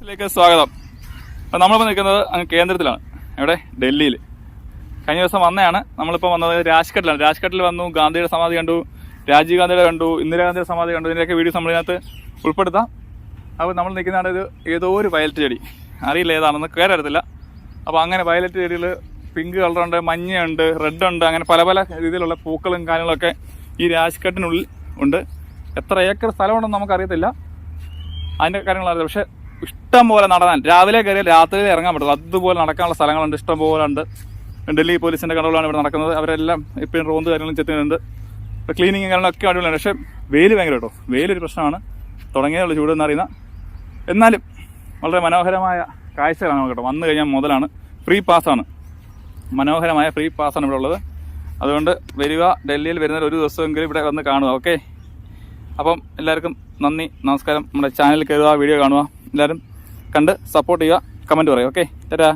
ിലേക്ക് സ്വാഗതം. അപ്പോൾ നമ്മളിപ്പോൾ നിൽക്കുന്നത് അങ്ങ് കേന്ദ്രത്തിലാണ്. എവിടെ? ഡൽഹിയിൽ. കഴിഞ്ഞ ദിവസം വന്നതാണ്. നമ്മളിപ്പോൾ വന്നത് രാജ്ഘട്ടിലാണ്. രാജ്ഘട്ടിൽ വന്നു, ഗാന്ധിയുടെ സമാധി കണ്ടു, രാജീവ് ഗാന്ധിയുടെ കണ്ടു, ഇന്ദിരാഗാന്ധിയുടെ സമാധി കണ്ടു. ഇതിൻ്റെയൊക്കെ വീഡിയോസ് നമ്മളിതിനകത്ത് ഉൾപ്പെടുത്താം. അപ്പോൾ നമ്മൾ നിൽക്കുന്നതാണ് ഇത് ഏതോ ഒരു വയലറ്റ് ചെടി, അറിയില്ല ഏതാണെന്ന്, കയറരുത്തില്ല. അപ്പോൾ അങ്ങനെ വയലറ്റ് ചെടികൾ പിങ്ക് കളറുണ്ട്, മഞ്ഞയുണ്ട്, റെഡ് ഉണ്ട്, അങ്ങനെ പല പല രീതിയിലുള്ള പൂക്കളും കാര്യങ്ങളൊക്കെ ഈ രാജ്ഘട്ടിനുള്ളിൽ ഉണ്ട്. എത്ര ഏക്കർ സ്ഥലമുണ്ടെന്ന് നമുക്കറിയത്തില്ല, അതിൻ്റെ കാര്യങ്ങളറിയില്ല. പക്ഷേ ഇഷ്ടം പോലെ നടക്കാൻ, രാവിലെ കയറിയാൽ രാത്രിയിൽ ഇറങ്ങാൻ പറ്റും. അതുപോലെ നടക്കാനുള്ള സ്ഥലങ്ങളുണ്ട്, ഇഷ്ടം പോലെ ഉണ്ട്. ഡൽഹി പോലീസിൻ്റെ കൺട്രോളാണ് ഇവിടെ നടക്കുന്നത്. അവരെല്ലാം ഇപ്പോഴും റോന്ത് കാര്യങ്ങളും ചെത്തുന്നുണ്ട്. ഇപ്പോൾ ക്ലീനിങ് കാര്യങ്ങളൊക്കെ അടിപൊളിയാണ്. പക്ഷേ വെയിൽ ഭയങ്കര കേട്ടോ, വെയിലൊരു പ്രശ്നമാണ്. തുടങ്ങിയുള്ള ചൂടെന്ന് അറിയുന്ന, എന്നാലും വളരെ മനോഹരമായ കാഴ്ചകളാണ് കേട്ടോ. വന്നു കഴിഞ്ഞാൽ മുതലാണ്. ഫ്രീ പാസ്സാണ്, മനോഹരമായ ഫ്രീ പാസ്സാണ് ഇവിടെ ഉള്ളത്. അതുകൊണ്ട് വരിക, ഡൽഹിയിൽ വരുന്നതിൽ ഒരു ദിവസമെങ്കിലും ഇവിടെ വന്ന് കാണുക. ഓക്കെ, അപ്പം എല്ലാവർക്കും നന്ദി, നമസ്കാരം. നമ്മുടെ ചാനലിൽ കയറുക, വീഡിയോ കാണുക, എല്ലാവരും കണ്ട് സപ്പോർട്ട് ചെയ്യുക, കമൻറ്റ് പറയുക. ഓക്കെ, ടാറ്റാ.